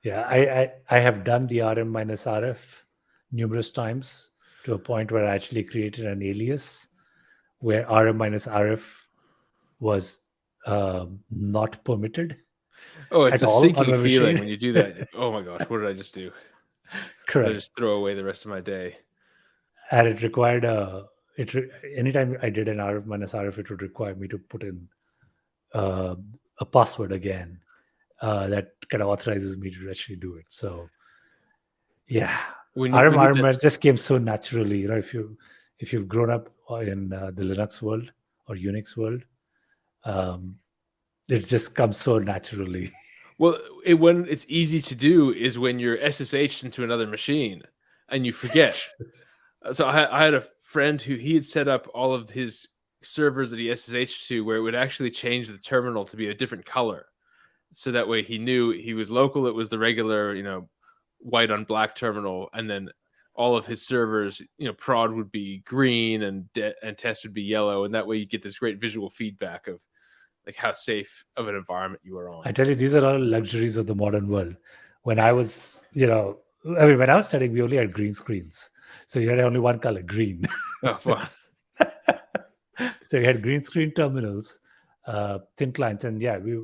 Yeah, I have done the RM-RF numerous times to a point where I actually created an alias where RM-RF was not permitted. Oh, it's a sinking feeling machine. when you do that. Oh my gosh, what did I just do? Correct. I just throw away the rest of my day. And it required anytime I did an RM-RF, it would require me to put in a password again that kind of authorizes me to actually do it. So yeah, RM-RF just came so naturally. If you've grown up in the Linux world or Unix world, it just comes so naturally. Well, when it's easy to do is when you're SSH'd into another machine and you forget. So I had a friend who he had set up all of his servers that he SSH'd to where it would actually change the terminal to be a different color. So that way he knew he was local. It was the regular, white on black terminal. And then all of his servers, prod would be green and test would be yellow. And that way you get this great visual feedback of like how safe of an environment you are on. I tell you, these are all luxuries of the modern world. When I was, when I was studying, we only had green screens. So you had only one color, green. Oh, wow. So you had green screen terminals, thin clients, and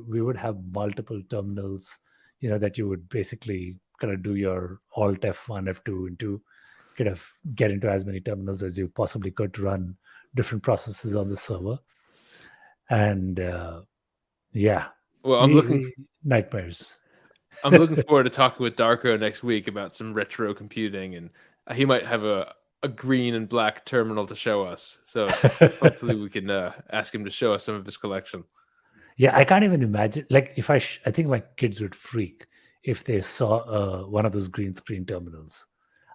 we would have multiple terminals, that you would basically kind of do your Alt F1, F2 into kind of get into as many terminals as you possibly could to run different processes on the server. And well, I'm nightmares. I'm looking forward to talking with Darko next week about some retro computing, and he might have a green and black terminal to show us. So hopefully we can ask him to show us some of his collection. Yeah, I can't even imagine. Like if I think my kids would freak if they saw one of those green screen terminals.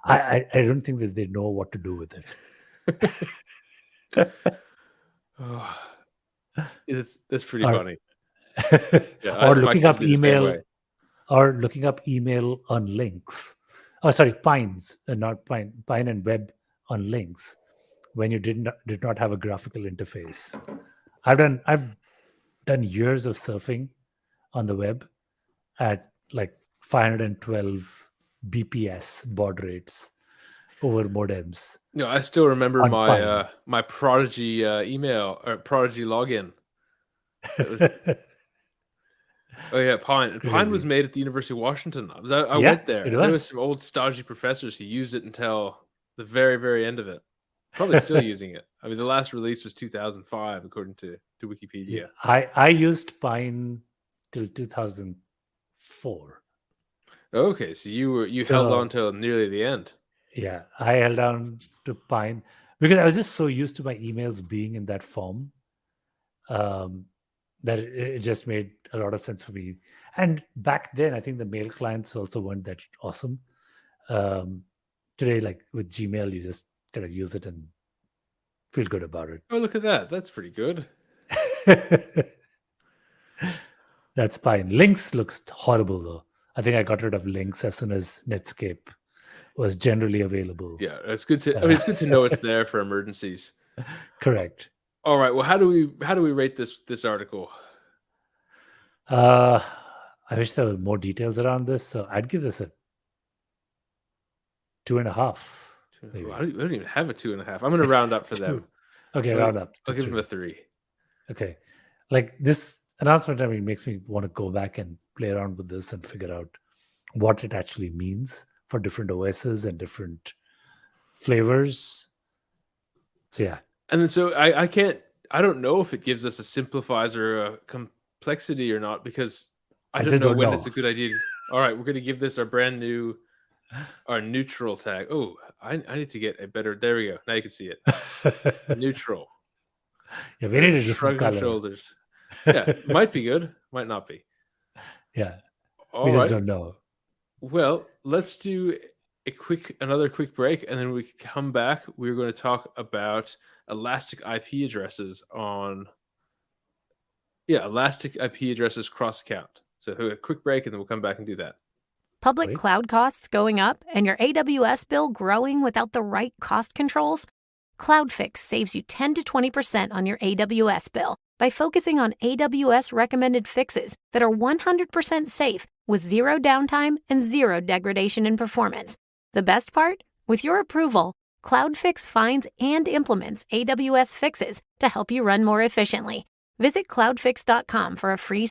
I don't think that they know what to do with it. That's pretty funny. Or looking up email on links. Oh, sorry, Pines, not Pine and Web on links when you did not have a graphical interface. I've done years of surfing on the web at like 512 BPS baud rates over modems. I still remember my Prodigy email or Prodigy login. It was, Pine. Crazy. Pine was made at the University of Washington. I went there. There was some old stodgy professors who used it until the very, very end of it. Probably still using it. I mean, the last release was 2005, according to Wikipedia. Yeah. I used Pine till 2004. Okay, so you held on till nearly the end. Yeah, I held on to Pine because I was just so used to my emails being in that form. that it just made a lot of sense for me. And back then, I think the mail clients also weren't that awesome. Today, like with Gmail, you just kind of use it and feel good about Oh, look at that. That's pretty good. it. That's fine. Links looks horrible though. I think I got rid of links as soon as Netscape was generally available. Yeah, it's good to. I mean, it's good to know it's there for emergencies. Correct. All right. Well, how do we rate this article? I wish there were more details around this, so I'd give this a 2.5. Maybe. I don't even have a 2.5. I'm going to round up for them. Okay, round up. I'll give them a 3. Okay, like this announcement, I mean, makes me want to go back and play around with this and figure out what it actually means for different OSs and different flavors. So yeah. And then so I don't know if it gives us a simplifies or a complexity or not, because I don't know when it's a good idea. All right, we're going to give this our brand new, our neutral tag. Oh, I need to get a better. There we go. Now you can see it. Neutral. Yeah, we need a different color. Shoulders. Yeah, might be good, might not be. Yeah, we just don't know. Well, let's do another quick break, and then we come back. We're going to talk about elastic IP addresses elastic IP addresses cross account. So a quick break, and then we'll come back and do that. Public cloud costs going up and your AWS bill growing without the right cost controls? CloudFix saves you 10 to 20% on your AWS bill by focusing on AWS recommended fixes that are 100% safe with zero downtime and zero degradation in performance. The best part? With your approval, CloudFix finds and implements AWS fixes to help you run more efficiently. Visit cloudfix.com for a free.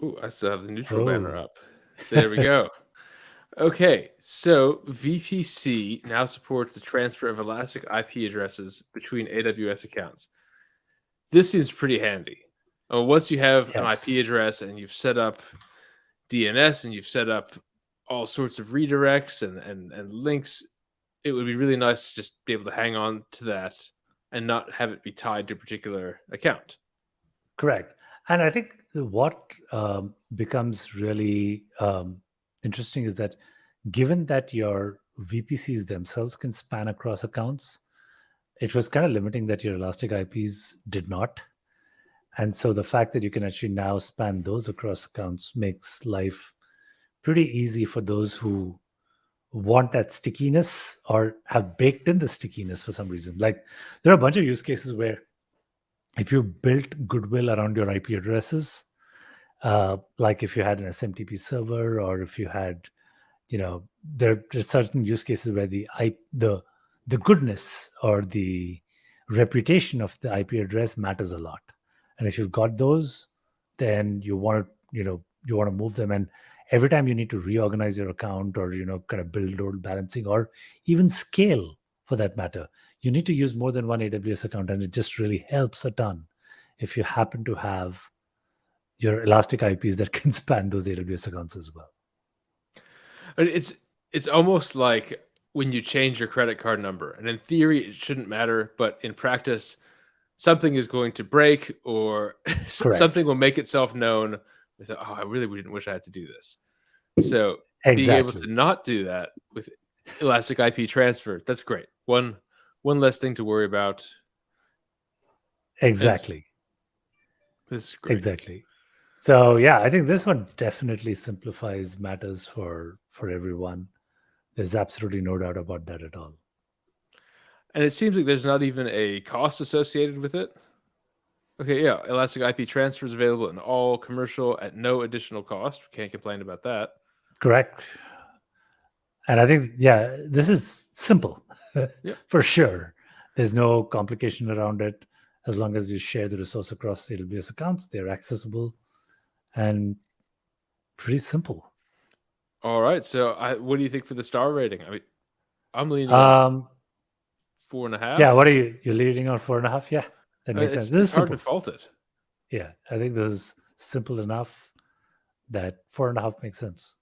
Ooh, I still have the neutral banner up. There we go. Okay, so VPC now supports the transfer of elastic IP addresses between AWS accounts. This seems pretty handy. Once you have an IP address and you've set up DNS and you've set up all sorts of redirects and links, it would be really nice to just be able to hang on to that and not have it be tied to a particular account. Correct. And I think what becomes really interesting is that given that your VPCs themselves can span across accounts, it was kind of limiting that your elastic IPs did not. And so the fact that you can actually now span those across accounts makes life pretty easy for those who want that stickiness or have baked in the stickiness for some reason. Like there are a bunch of use cases where if you built goodwill around your IP addresses, like if you had an SMTP server, or if you had, there are certain use cases where the goodness or the reputation of the IP address matters a lot. And if you've got those, then you want to move them. And every time you need to reorganize your account or, kind of build load balancing or even scale for that matter, you need to use more than one AWS account. And it just really helps a ton if you happen to have your elastic IPs that can span those AWS accounts as well. It's almost like when you change your credit card number, and in theory it shouldn't matter, but in practice something is going to break or something will make itself known. I really didn't wish I had to do this. So being able to not do that with elastic IP transfer, that's great. One less thing to worry about. Exactly. This is great. Exactly. So yeah, I think this one definitely simplifies matters for everyone. There's absolutely no doubt about that at all. And it seems like there's not even a cost associated with it. Okay, yeah, elastic IP transfer is available in all commercial at no additional cost. We can't complain about that. Correct. And I think, this is simple for sure. There's no complication around it. As long as you share the resource across AWS accounts, they're accessible and pretty simple. All right. So what do you think for the star rating? I mean, I'm leaning 4.5. Yeah, what are you? You're leaning on 4.5? Yeah, that makes sense. This is hard to fault it. Yeah, I think this is simple enough. that 4.5 makes sense.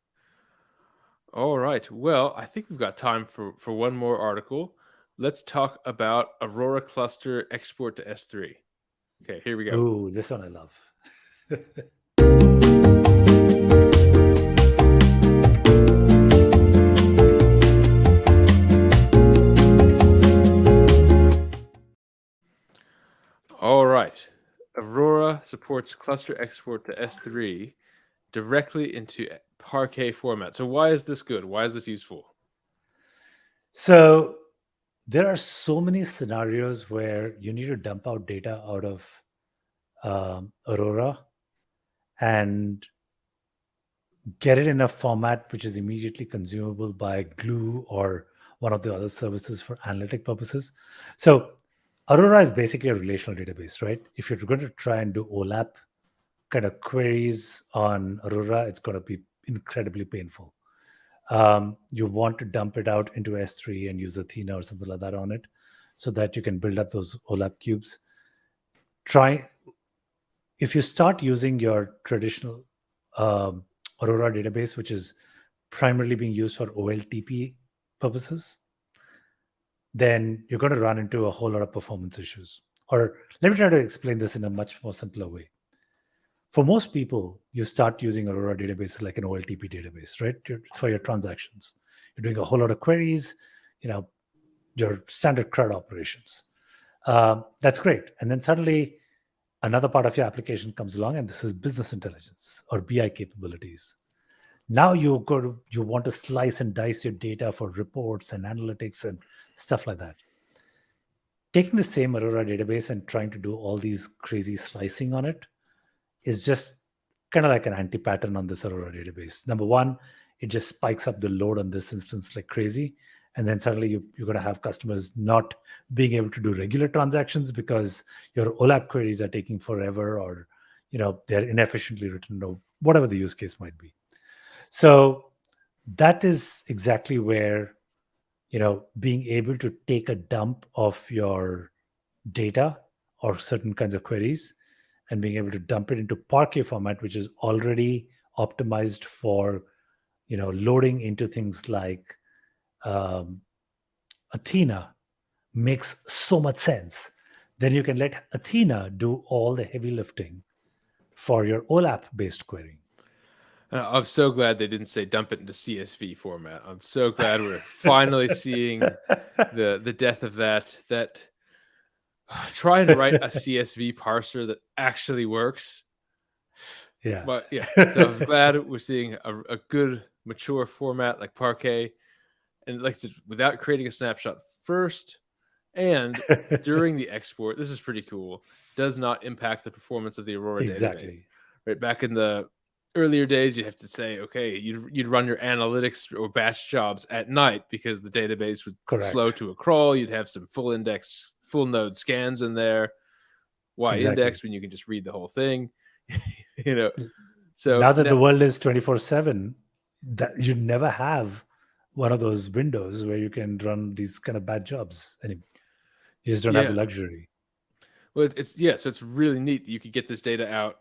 All right. Well, I think we've got time for one more article. Let's talk about Aurora Cluster export to S3. Okay, here we go. Ooh, this one I love. All right. Aurora supports cluster export to S3 directly into Parquet format. So why is this good? Why is this useful? So there are so many scenarios where you need to dump out data out of Aurora and get it in a format which is immediately consumable by Glue or one of the other services for analytic purposes. So Aurora is basically a relational database, right? If you're going to try and do OLAP kind of queries on Aurora, it's going to be incredibly painful. You want to dump it out into S3 and use Athena or something like that on it so that you can build up those OLAP cubes. If you start using your traditional Aurora database, which is primarily being used for OLTP purposes, then you're going to run into a whole lot of performance issues. Or let me try to explain this in a much more simpler way. For most people, you start using Aurora databases like an OLTP database, right? It's for your transactions. You're doing a whole lot of queries, your standard CRUD operations. That's great. And then suddenly another part of your application comes along, and this is business intelligence or BI capabilities. Now you want to slice and dice your data for reports and analytics and stuff like that. Taking the same Aurora database and trying to do all these crazy slicing on it is just kind of like an anti-pattern on this Aurora database. Number one, it just spikes up the load on this instance like crazy. And then suddenly you're going to have customers not being able to do regular transactions because your OLAP queries are taking forever, or they're inefficiently written, or whatever the use case might be. So that is exactly where being able to take a dump of your data or certain kinds of queries and being able to dump it into Parquet format, which is already optimized for loading into things like Athena, makes so much sense. Then you can let Athena do all the heavy lifting for your OLAP-based querying. I'm so glad they didn't say dump it into CSV format. I'm so glad we're finally seeing the death of that. Try and write a CSV parser that actually works. Yeah. But yeah, so I'm glad we're seeing a good, mature format like Parquet. And like I said, without creating a snapshot first and during the export, this is pretty cool, does not impact the performance of the Aurora database. Right, back in the earlier days, you have to say, okay, you'd run your analytics or batch jobs at night because the database would slow to a crawl. You'd have some full node scans in there. Why index when you can just read the whole thing? So now that the world is 24/7, that you never have one of those windows where you can run these kind of bad jobs anymore. You just don't have the luxury. Well, so it's really neat that you could get this data out,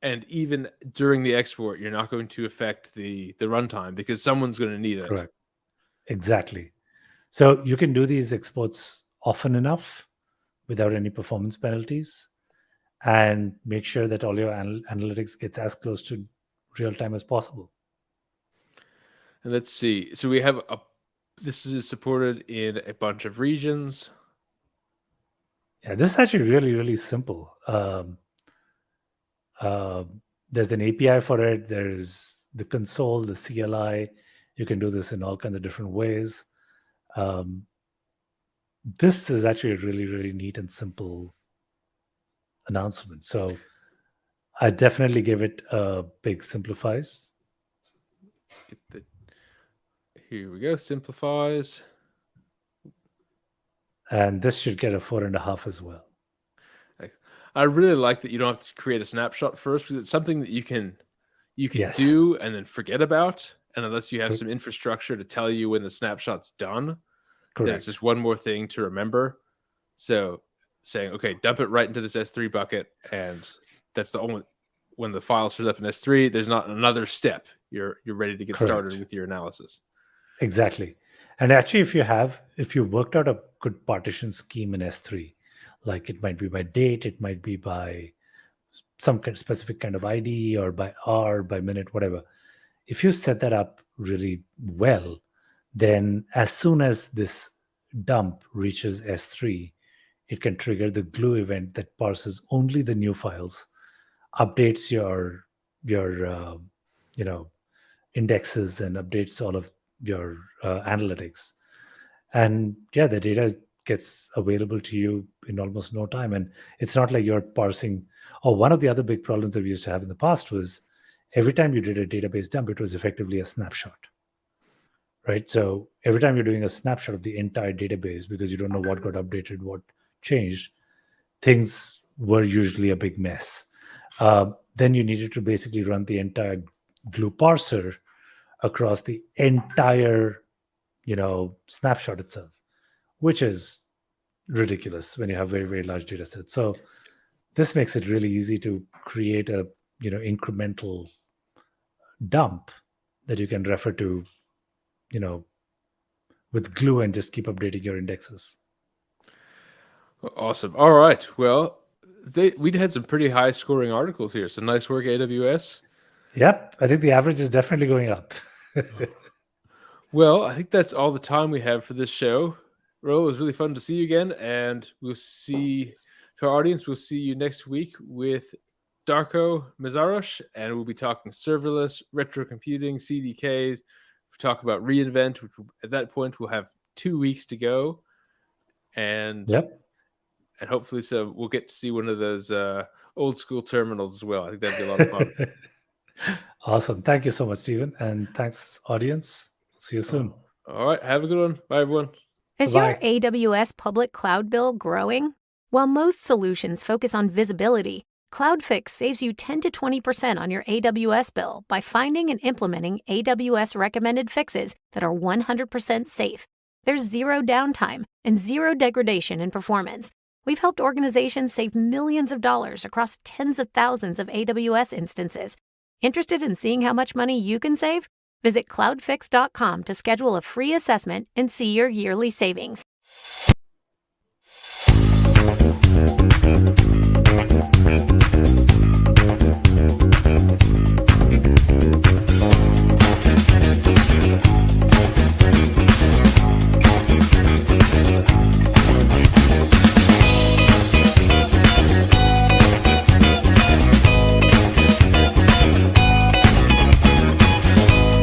and even during the export, you're not going to affect the runtime because someone's going to need it. Correct. Exactly. So you can do these exports often enough without any performance penalties and make sure that all your analytics gets as close to real time as possible. And let's see. So we have this is supported in a bunch of regions. Yeah, this is actually really, really simple. There's an API for it. There's the console, the CLI. You can do this in all kinds of different ways. This is actually a really, really neat and simple announcement. So I definitely give it a big simplifies. Here we go, simplifies. And this should get a 4.5 as well. I really like that you don't have to create a snapshot first, because it's something that you can do and then forget about. And unless you have some infrastructure to tell you when the snapshot's done, then it's just one more thing to remember. So saying, okay, dump it right into this S3 bucket, and that's the only when the file shows up in S3, there's not another step. You're ready to get started with your analysis. Exactly. And actually, if you worked out a good partition scheme in S3, like it might be by date, it might be by some kind of specific kind of ID, or by hour, by minute, whatever. If you set that up really well, then as soon as this dump reaches S3, it can trigger the glue event that parses only the new files, updates your indexes, and updates all of your analytics. And the data gets available to you in almost no time. And it's not like you're parsing. One of the other big problems that we used to have in the past was every time you did a database dump, it was effectively a snapshot, right? So every time you're doing a snapshot of the entire database, because you don't know what got updated, what changed, things were usually a big mess. Then you needed to basically run the entire glue parser across the entire, snapshot itself, which is ridiculous when you have very, very large data sets. So this makes it really easy to create a, incremental dump that you can refer to, with glue, and just keep updating your indexes. Awesome. All right. Well, we'd had some pretty high scoring articles here. So nice work, AWS. Yep. I think the average is definitely going up. Well, I think that's all the time we have for this show. Rahul, it was really fun to see you again. And we'll see, to our audience, we'll see you next week with Darko Mazarosh. And we'll be talking serverless, retro computing, CDKs. We'll talk about ReInvent, which at that point we'll have 2 weeks to go. And and hopefully we'll get to see one of those old school terminals as well. I think that'd be a lot of fun. Awesome. Thank you so much, Stephen. And thanks, audience. See you soon. All right. Have a good one. Bye, everyone. Is your AWS public cloud bill growing? While most solutions focus on visibility, CloudFix saves you 10 to 20% on your AWS bill by finding and implementing AWS recommended fixes that are 100% safe. There's zero downtime and zero degradation in performance. We've helped organizations save millions of dollars across tens of thousands of AWS instances. Interested in seeing how much money you can save? Visit cloudfix.com to schedule a free assessment and see your yearly savings.